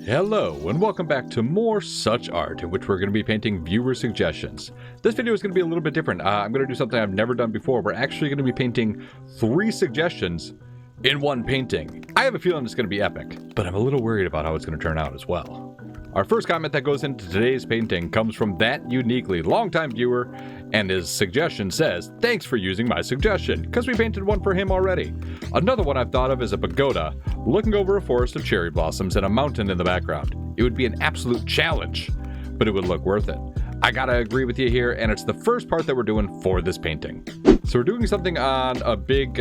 Hello and welcome back to more SuchArt, in which we're going to be painting viewer suggestions. This video is going to be a little bit different. I'm going to do something I've never done before. We're actually going to be painting 3 suggestions in one painting. I have a feeling it's going to be epic, but I'm a little worried about how it's going to turn out as well. Our first comment that goes into today's painting comes from That Uniquely, longtime viewer, and his suggestion says, "Thanks for using my suggestion," because we painted one for him already. Another one I've thought of is a pagoda, looking over a forest of cherry blossoms and a mountain in the background. It would be an absolute challenge, but it would look worth it. I gotta agree with you here, and it's the first part that we're doing for this painting. So we're doing something on a big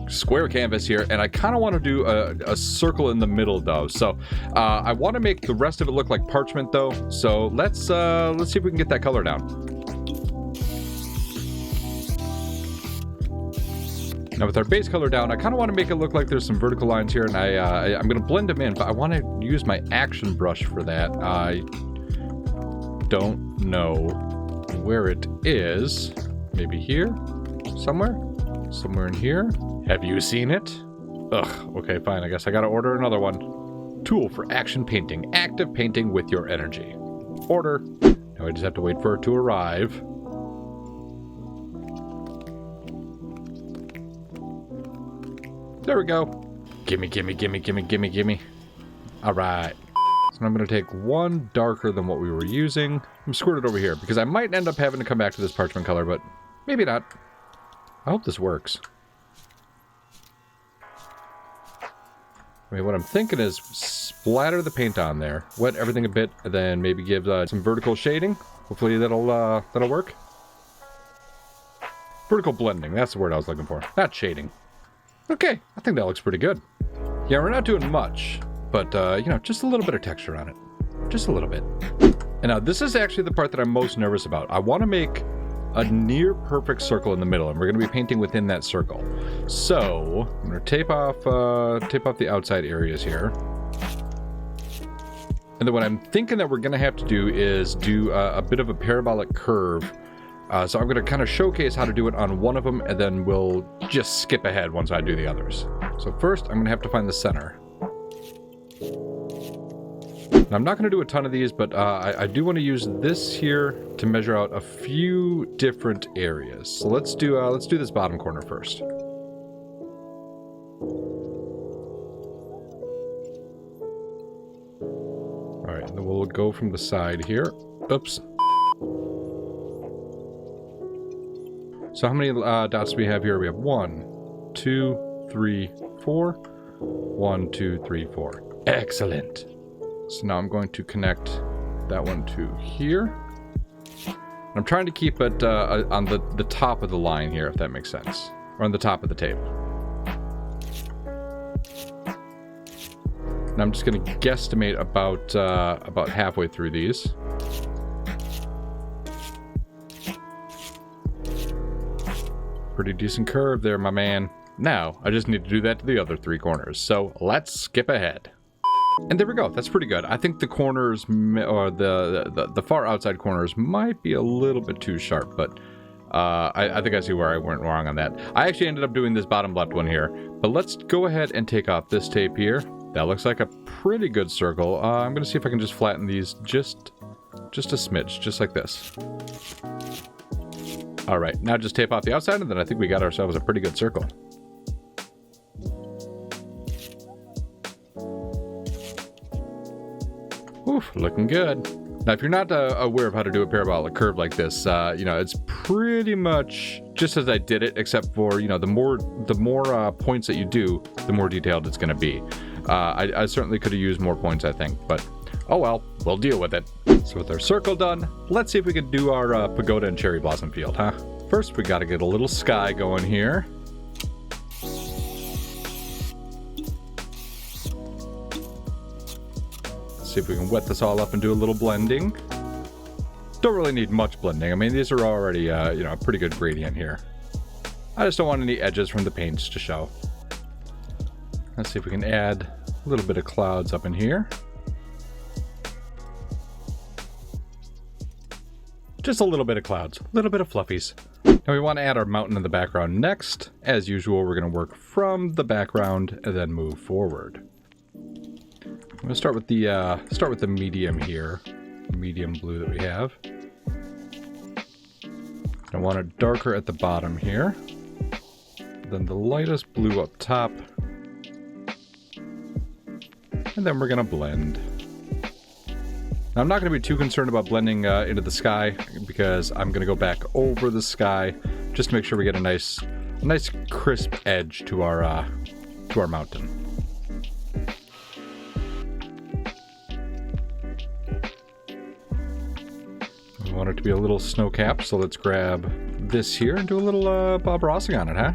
square canvas here, and I kind of want to do a circle in the middle though. So I want to make the rest of it look like parchment though. So let's see if we can get that color down. Now with our base color down, I kind of want to make it look like there's some vertical lines here, and I'm going to blend them in, but I want to use my action brush for that. I don't know where it is. Maybe here? Somewhere? Somewhere in here? Have you seen it? Ugh, okay, fine. I guess I gotta order another one. Tool for action painting. Active painting with your energy. Order. Now I just have to wait for it to arrive. There we go. Gimme, gimme, gimme, gimme, gimme, gimme. Alright. So I'm going to take one darker than what we were using. I'm squirted over here because I might end up having to come back to this parchment color, but maybe not. I hope this works. I mean, what I'm thinking is splatter the paint on there, wet everything a bit, and then maybe give some vertical shading. Hopefully that'll work. Vertical blending, that's the word I was looking for. Not shading. Okay, I think that looks pretty good. Yeah, we're not doing much, but, you know, just a little bit of texture on it. Just a little bit. And now, this is actually the part that I'm most nervous about. I want to make a near perfect circle in the middle, and we're going to be painting within that circle. So I'm going to tape off the outside areas here. And then what I'm thinking that we're going to have to do is do a bit of a parabolic curve. So I'm going to kind of showcase how to do it on one of them, and then we'll just skip ahead once I do the others. So first, I'm going to have to find the center. Now, I'm not going to do a ton of these, but I do want to use this here to measure out a few different areas. So let's do this bottom corner first. All right, then we'll go from the side here. Oops. So how many dots do we have here? We have 1, 2, 3, 4. 1, 2, 3, 4. Excellent. So now I'm going to connect that one to here. I'm trying to keep it on the top of the line here, if that makes sense. Or on the top of the tape. And I'm just going to guesstimate about halfway through these. Pretty decent curve there, my man. Now, I just need to do that to the other 3 corners. So let's skip ahead. And there we go. That's pretty good. I think the corners, or the far outside corners, might be a little bit too sharp, but I think I see where I went wrong on that. I actually ended up doing this bottom left one here, but let's go ahead and take off this tape here. That looks like a pretty good circle. I'm going to see if I can just flatten these just a smidge, just like this. All right, now just tape off the outside, and then I think we got ourselves a pretty good circle. Oof, looking good. Now, if you're not aware of how to do a parabolic curve like this, you know, it's pretty much just as I did it, except for, you know, the more points that you do, the more detailed it's going to be. I certainly could have used more points, I think, but oh well, we'll deal with it. So with our circle done, let's see if we can do our pagoda and cherry blossom field, huh? First, we got to get a little sky going here. See if we can wet this all up and do a little blending. Don't really need much blending. I mean, these are already, you know, a pretty good gradient here. I just don't want any edges from the paints to show. Let's see if we can add a little bit of clouds up in here. Just a little bit of clouds, a little bit of fluffies. Now we want to add our mountain in the background next. As usual, we're going to work from the background and then move forward. I'm going to start with the medium here, medium blue that we have. I want it darker at the bottom here, then the lightest blue up top, and then we're going to blend. Now, I'm not going to be too concerned about blending into the sky because I'm going to go back over the sky just to make sure we get a nice crisp edge to our mountain. We want it to be a little snow cap, so let's grab this here and do a little Bob Rossing on it, huh?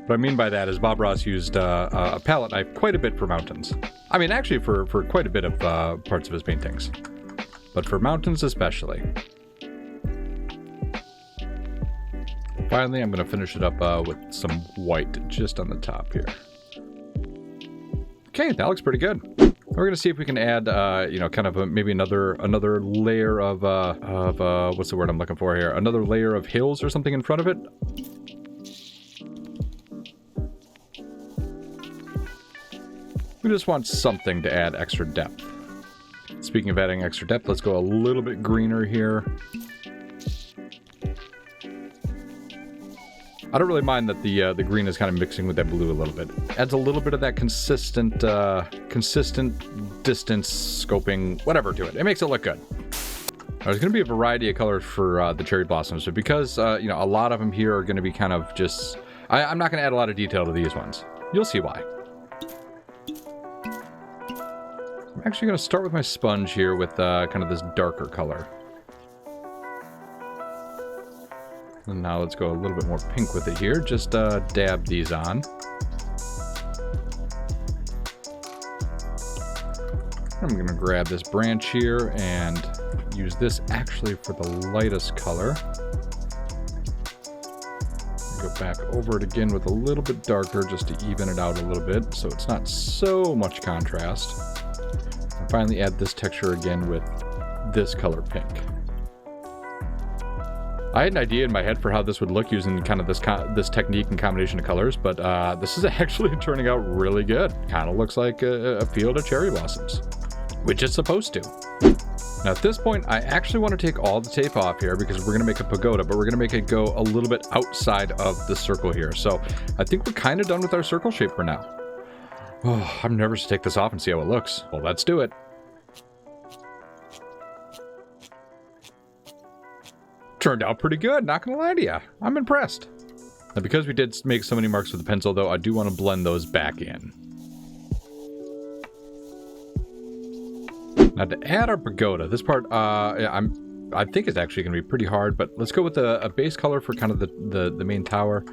What I mean by that is Bob Ross used a palette knife quite a bit for mountains. I mean, actually for quite a bit of parts of his paintings. But for mountains especially. Finally, I'm going to finish it up with some white just on the top here. Okay, that looks pretty good. We're going to see if we can add, you know, kind of maybe another layer of what's the word I'm looking for here? Another layer of hills or something in front of it. We just want something to add extra depth. Speaking of adding extra depth, let's go a little bit greener here. I don't really mind that the green is kind of mixing with that blue a little bit. Adds a little bit of that consistent distance scoping, whatever to it. It makes it look good. There's going to be a variety of colors for the cherry blossoms, but because you know, a lot of them here are going to be kind of just... I'm not going to add a lot of detail to these ones. You'll see why. I'm actually going to start with my sponge here with kind of this darker color. And now let's go a little bit more pink with it here. Just dab these on. I'm going to grab this branch here and use this actually for the lightest color. Go back over it again with a little bit darker just to even it out a little bit so it's not so much contrast. And finally add this texture again with this color pink. I had an idea in my head for how this would look using kind of this technique and combination of colors, but this is actually turning out really good. Kind of looks like a field of cherry blossoms, which it's supposed to. Now at this point, I actually want to take all the tape off here because we're going to make a pagoda, but we're going to make it go a little bit outside of the circle here. So I think we're kind of done with our circle shape for now. Oh, I'm nervous to take this off and see how it looks. Well, let's do it. Turned out pretty good, not gonna lie to you. I'm impressed. Now, because we did make so many marks with the pencil, though, I do want to blend those back in. Now, to add our pagoda, this part, I think is actually going to be pretty hard, but let's go with a base color for kind of the main tower.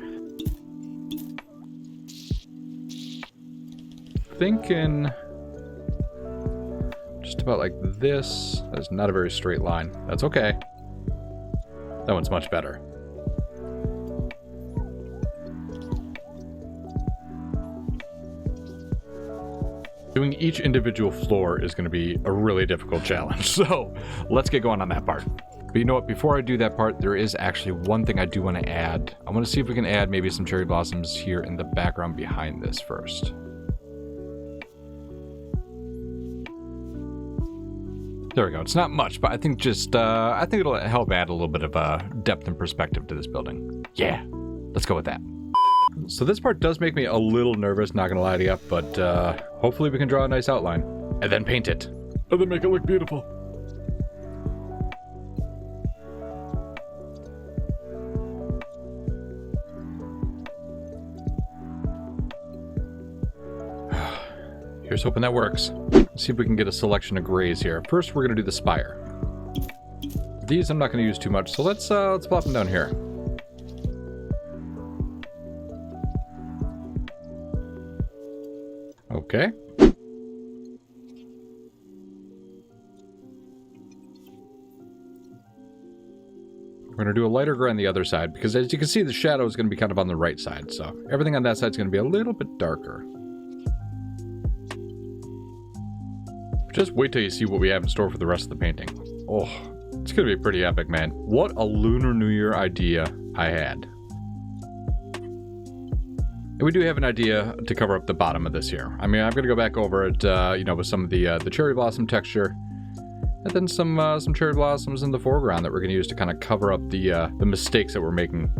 Thinking just about like this. That's not a very straight line. That's okay. That one's much better. Doing each individual floor is going to be a really difficult challenge, so let's get going on that part. But you know what, before I do that part, there is actually one thing I do want to add. I want to see if we can add maybe some cherry blossoms here in the background behind this first. There we go. It's not much, but I think just, I think it'll help add a little bit of depth and perspective to this building. Yeah, let's go with that. So this part does make me a little nervous, not gonna lie to you, but hopefully we can draw a nice outline. And then paint it. And then make it look beautiful. Here's hoping that works. Let's see if we can get a selection of grays here. First, we're gonna do the spire. These I'm not gonna use too much, so let's plop them down here. Okay. We're going to do a lighter gray on the other side because as you can see the shadow is going to be kind of on the right side, so everything on that side is going to be a little bit darker. Just wait till you see what we have in store for the rest of the painting. Oh, it's going to be pretty epic, man. What a Lunar New Year idea I had. And we do have an idea to cover up the bottom of this here. I mean, I'm going to go back over it, you know, with some of the cherry blossom texture. And then some cherry blossoms in the foreground that we're going to use to kind of cover up the mistakes that we're making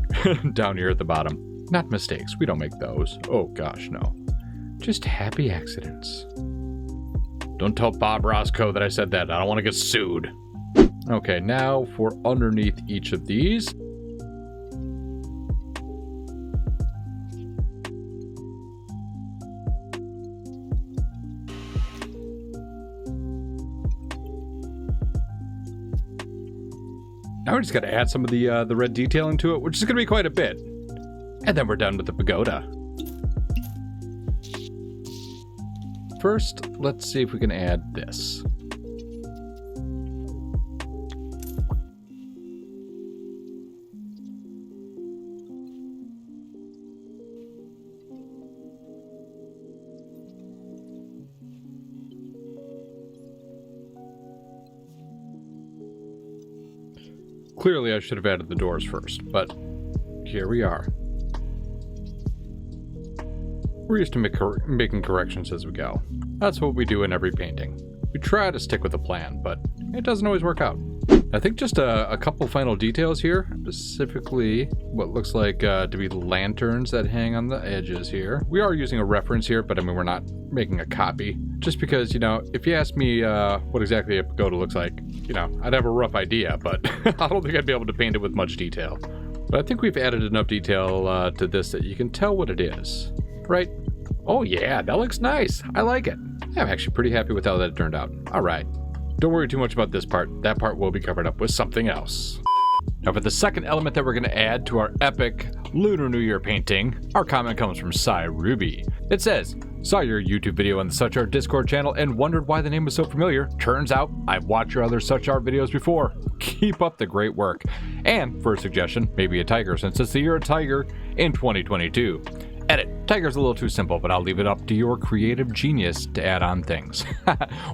down here at the bottom. Not mistakes. We don't make those. Oh, gosh, no. Just happy accidents. Don't tell Bob Roscoe that I said that. I don't want to get sued. Okay, now for underneath each of these. Now we're just going to add some of the red detailing to it, which is going to be quite a bit. And then we're done with the pagoda. First, let's see if we can add this. Clearly, I should have added the doors first, but here we are. We're used to making corrections as we go. That's what we do in every painting. We try to stick with the plan, but it doesn't always work out. I think just a couple final details here, specifically what looks like to be lanterns that hang on the edges here. We are using a reference here, but I mean, we're not making a copy. Just because, you know, if you ask me what exactly a pagoda looks like, you know, I'd have a rough idea, but I don't think I'd be able to paint it with much detail. But I think we've added enough detail to this that you can tell what it is, right? Oh yeah, that looks nice. I like it. I'm actually pretty happy with how that turned out. All right. Don't worry too much about this part. That part will be covered up with something else. Now for the second element that we're going to add to our epic Lunar New Year painting, our comment comes from Cy Ruby. It says, saw your YouTube video on the SuchArt Discord channel and wondered why the name was so familiar. Turns out I've watched your other SuchArt videos before. Keep up the great work. And for a suggestion, maybe a tiger since it's the year of tiger in 2022. Edit. Tiger's a little too simple, but I'll leave it up to your creative genius to add on things.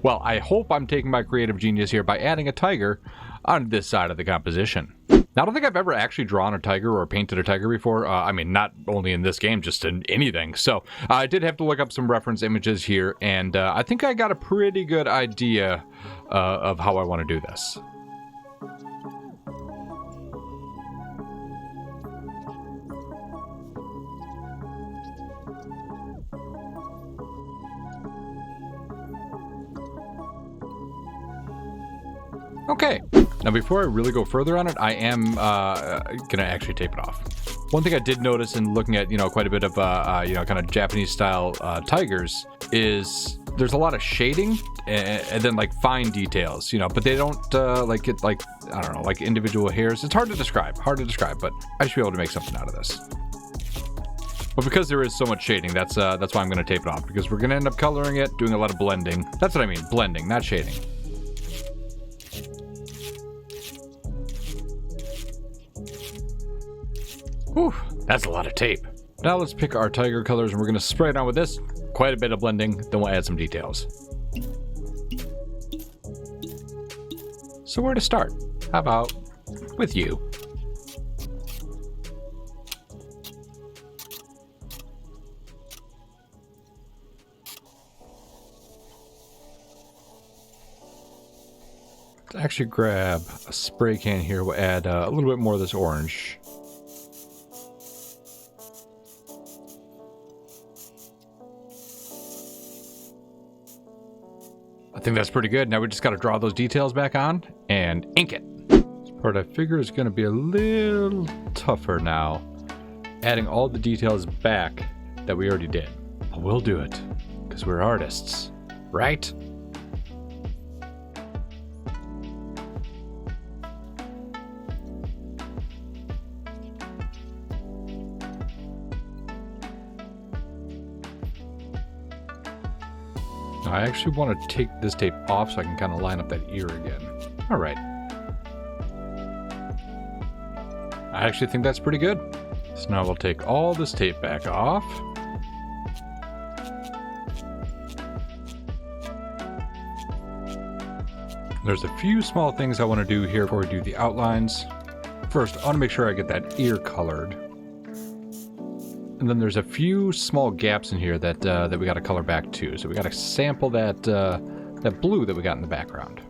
Well, I hope I'm taking my creative genius here by adding a tiger on this side of the composition. Now, I don't think I've ever actually drawn a tiger or painted a tiger before. I mean, not only in this game, just in anything. So I did have to look up some reference images here, and I think I got a pretty good idea of how I want to do this. Okay, now before I really go further on it, I am gonna actually tape it off. One thing I did notice in looking at, you know, quite a bit of, you know, kind of Japanese style tigers is there's a lot of shading and then like fine details, you know, but they don't like get like, I don't know, like individual hairs. It's hard to describe, but I should be able to make something out of this. But because there is so much shading, that's why I'm gonna tape it off, because we're gonna end up coloring it, doing a lot of blending. That's what I mean, blending, not shading. Whew, that's a lot of tape. Now let's pick our tiger colors and we're going to spray it on with this. Quite a bit of blending, then we'll add some details. So where to start? How about with you? Let's actually grab a spray can here. We'll add a little bit more of this orange. I think that's pretty good. Now we just got to draw those details back on and ink it. This part I figure is going to be a little tougher now, adding all the details back that we already did. But we'll do it, because we're artists, right? I actually want to take this tape off so I can kind of line up that ear again. All right. I actually think that's pretty good. So now we'll take all this tape back off. There's a few small things I want to do here before we do the outlines. First, I want to make sure I get that ear colored. And And then there's a few small gaps in here that that we got to color back too. So we got to sample that that blue that we got in the background.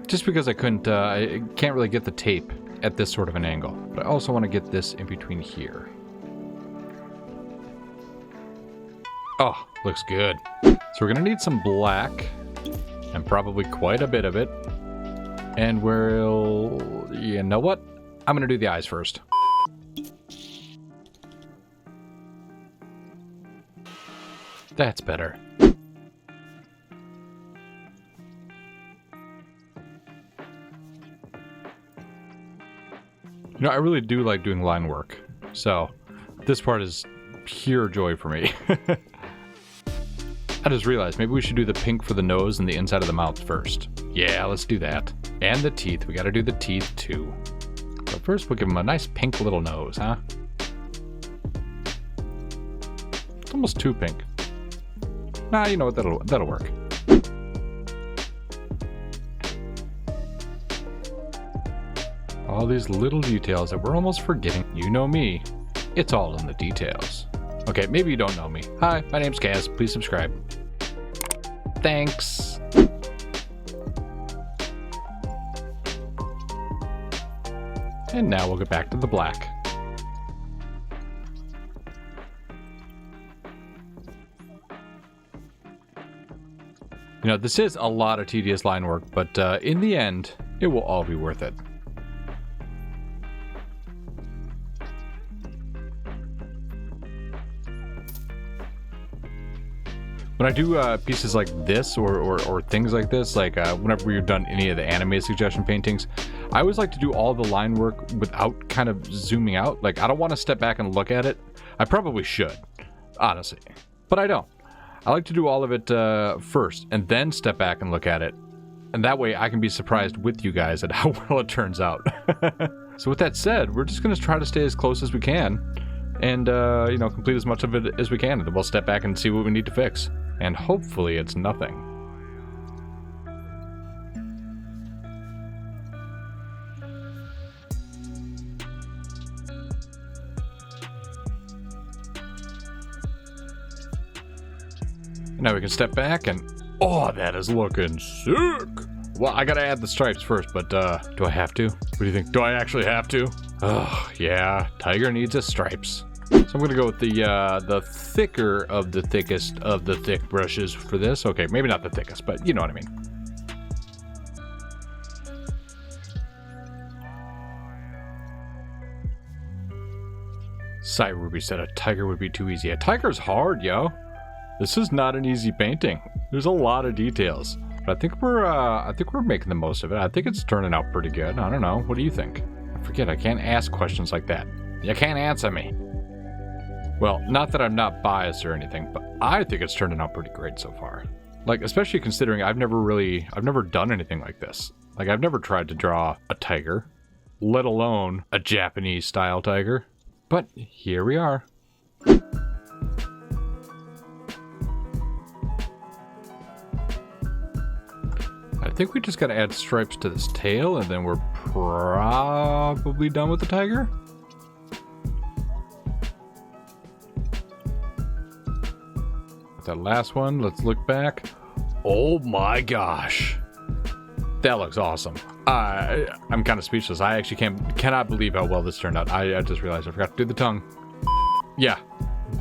Just because I couldn't, I can't really get the tape at this sort of an angle. But I also want to get this in between here. Oh, looks good. So we're going to need some black, and probably quite a bit of it. And we'll, you know what? I'm going to do the eyes first. That's better. You know, I really do like doing line work, so this part is pure joy for me. I just realized maybe we should do the pink for the nose and the inside of the mouth first. Yeah, let's do that. And the teeth, we gotta do the teeth too. So first we'll give him a nice pink little nose, huh? It's almost too pink. Nah, you know what, that'll work. All these little details that we're almost forgetting. You know me. It's all in the details. Okay, maybe you don't know me. Hi, my name's Kaz. Please subscribe. Thanks. And now we'll get back to the black. You know, this is a lot of tedious line work, but in the end, it will all be worth it. When I do pieces like this or things like this, like whenever we've done any of the anime suggestion paintings, I always like to do all the line work without kind of zooming out. Like, I don't want to step back and look at it. I probably should, honestly, but I don't. I like to do all of it first and then step back and look at it. And that way I can be surprised with you guys at how well it turns out. So with that said, we're just going to try to stay as close as we can and, you know, complete as much of it as we can. And then we'll step back and see what we need to fix. And hopefully it's nothing. Now we can step back and... Oh, that is looking sick! Well, I gotta add the stripes first, but do I have to? What do you think? Do I actually have to? Oh, yeah. Tiger needs his stripes. So I'm going to go with the thicker of the thickest of the thick brushes for this. Okay, maybe not the thickest, but you know what I mean. Sai Ruby said a tiger would be too easy. A tiger's hard, yo. This is not an easy painting. There's a lot of details. But I think we're making the most of it. I think it's turning out pretty good. I don't know. What do you think? I forget, I can't ask questions like that. You can't answer me. Well, not that I'm not biased or anything, but I think it's turning out pretty great so far. Like, especially considering I've never done anything like this. Like, I've never tried to draw a tiger, let alone a Japanese style tiger. But here we are. I think we just gotta add stripes to this tail, and then we're probably done with the tiger. That last one, let's look back. Oh my gosh, that looks awesome. I'm kind of speechless. I actually cannot believe how well this turned out. I just realized I forgot to do the tongue. Yeah,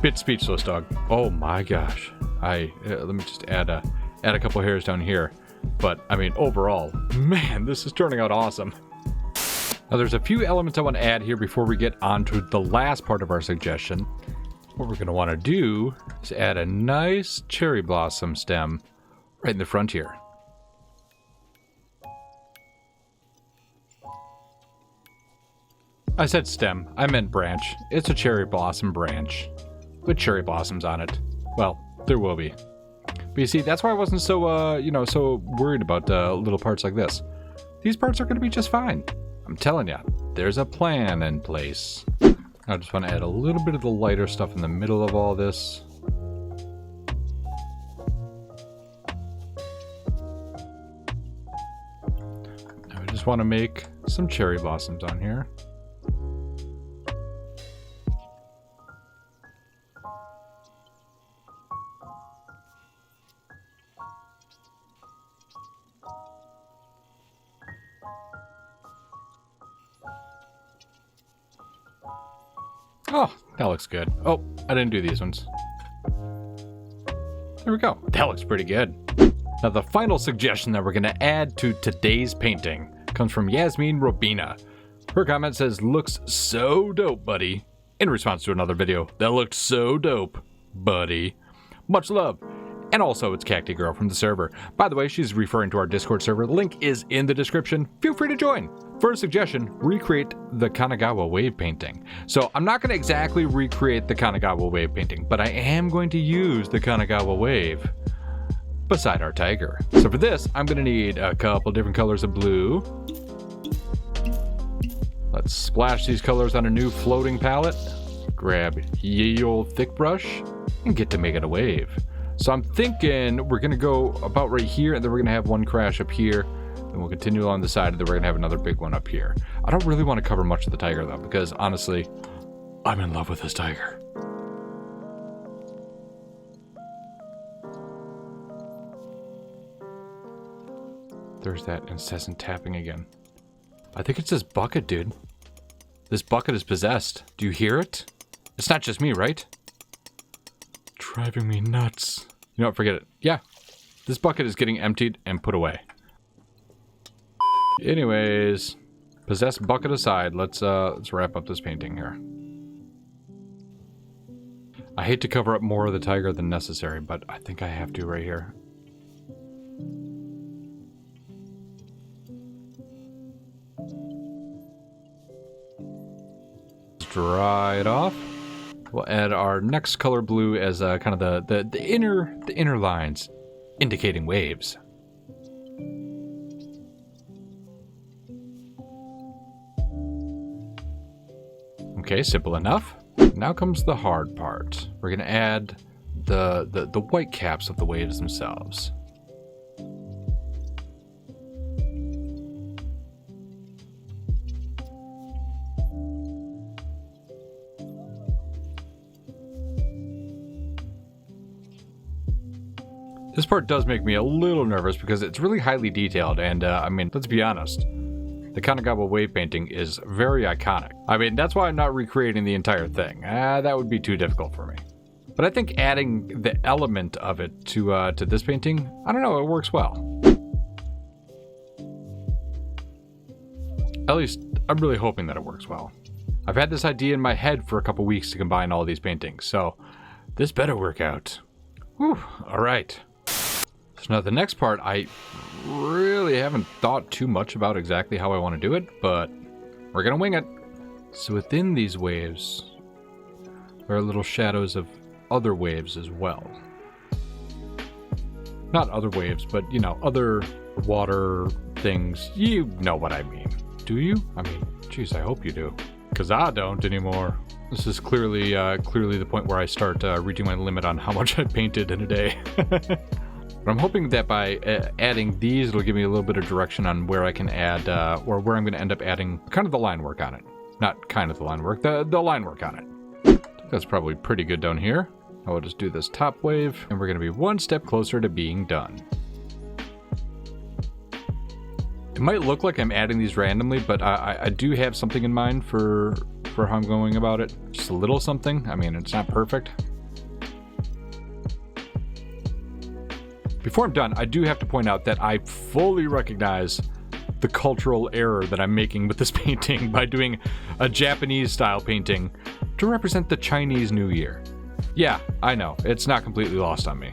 bit speechless, dog. Oh my gosh. Let me just add a couple hairs down here. But I mean, overall, man, this is turning out awesome. Now there's a few elements I want to add here before we get on to the last part of our suggestion. What we're going to want to do is add a nice cherry blossom stem right in the front here. I said stem, I meant branch. It's a cherry blossom branch with cherry blossoms on it. Well, there will be. But you see, that's why I wasn't so, so worried about little parts like this. These parts are going to be just fine. I'm telling you, there's a plan in place. I just want to add a little bit of the lighter stuff in the middle of all this. Now I just want to make some cherry blossoms on here. That looks good. Oh, I didn't do these ones. There we go. That looks pretty good. Now the final suggestion that we're going to add to today's painting comes from Yasmin Robina. Her comment says, "Looks so dope, buddy." In response to another video, "That looked so dope, buddy." Much love. And also, it's Cacti Girl from the server. By the way, she's referring to our Discord server. The link is in the description. Feel free to join. First suggestion, recreate the Kanagawa wave painting. So I'm not going to exactly recreate the Kanagawa wave painting, but I am going to use the Kanagawa wave beside our tiger. So for this, I'm going to need a couple different colors of blue. Let's splash these colors on a new floating palette. Grab ye old thick brush and get to making a wave. So I'm thinking we're going to go about right here, and then we're going to have one crash up here, and we'll continue along the side, and then we're going to have another big one up here. I don't really want to cover much of the tiger, though, because honestly, I'm in love with this tiger. There's that incessant tapping again. I think it's this bucket, dude. This bucket is possessed. Do you hear it? It's not just me, right? Driving me nuts. You know what, forget it. Yeah, this bucket is getting emptied and put away. Anyways, possessed bucket aside, let's wrap up this painting here. I hate to cover up more of the tiger than necessary, but I think I have to right here. Dry it off. We'll add our next color blue as kind of the inner lines, indicating waves. Okay, simple enough. Now comes the hard part. We're gonna add the white caps of the waves themselves. This part does make me a little nervous because it's really highly detailed, and I mean, let's be honest, the Kanagawa wave painting is very iconic. I mean, that's why I'm not recreating the entire thing. That would be too difficult for me. But I think adding the element of it to this painting, I don't know, it works well. At least, I'm really hoping that it works well. I've had this idea in my head for a couple weeks to combine all these paintings, so this better work out. Whew, all right. So now the next part, I really haven't thought too much about exactly how I want to do it, but we're gonna wing it. So within these waves, there are little shadows of other waves as well. Not other waves, but you know, other water things. You know what I mean. Do you? I mean, geez, I hope you do. Because I don't anymore. This is clearly the point where I start reaching my limit on how much I painted in a day. But I'm hoping that by adding these, it'll give me a little bit of direction on where I can add, or where I'm going to end up adding kind of the line work on it. Not kind of the line work, the line work on it. I think that's probably pretty good down here. I will just do this top wave, and we're going to be one step closer to being done. It might look like I'm adding these randomly, but I do have something in mind for how I'm going about it. Just a little something. I mean, it's not perfect. Before I'm done, I do have to point out that I fully recognize the cultural error that I'm making with this painting by doing a Japanese style painting to represent the Chinese New Year. Yeah, I know, it's not completely lost on me.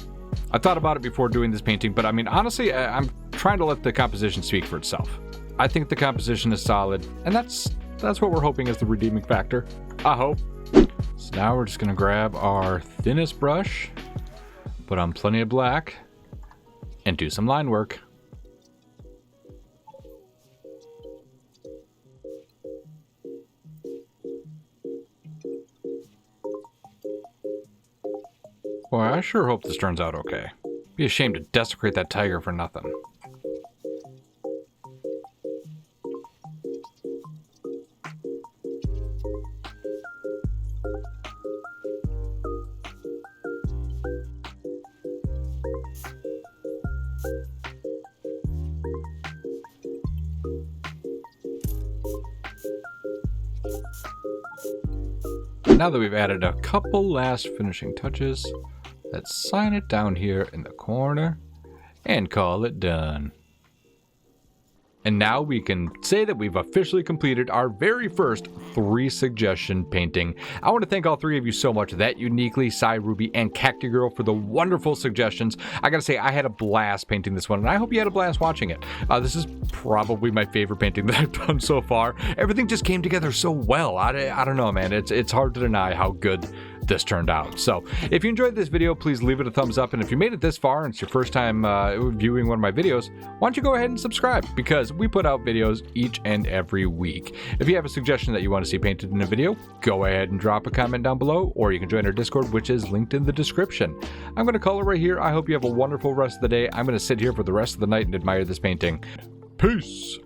I thought about it before doing this painting, but I mean, honestly, I'm trying to let the composition speak for itself. I think the composition is solid, and that's what we're hoping is the redeeming factor. I hope. So now we're just gonna grab our thinnest brush, put on plenty of black, and do some line work. Boy, I sure hope this turns out okay. Be ashamed to desecrate that tiger for nothing. now that we've added a couple last finishing touches, let's sign it down here in the corner and call it done. And now we can say that we've officially completed our very first 3 suggestion painting. I want to thank all 3 of you so much, That Uniquely, Cy Ruby, and Cacti Girl, for the wonderful suggestions. I gotta say, I had a blast painting this one, and I hope you had a blast watching it. This is probably my favorite painting that I've done so far. Everything just came together so well. I don't know, man. It's hard to deny how good this turned out. So if you enjoyed this video, please leave it a thumbs up, and if you made it this far and it's your first time viewing one of my videos, why don't you go ahead and subscribe, because we put out videos each and every week. If you have a suggestion that you want to see painted in a video, go ahead and drop a comment down below, or you can join our Discord, which is linked in the description. I'm going to call it right here. I hope you have a wonderful rest of the day. I'm going to sit here for the rest of the night and admire this painting. Peace!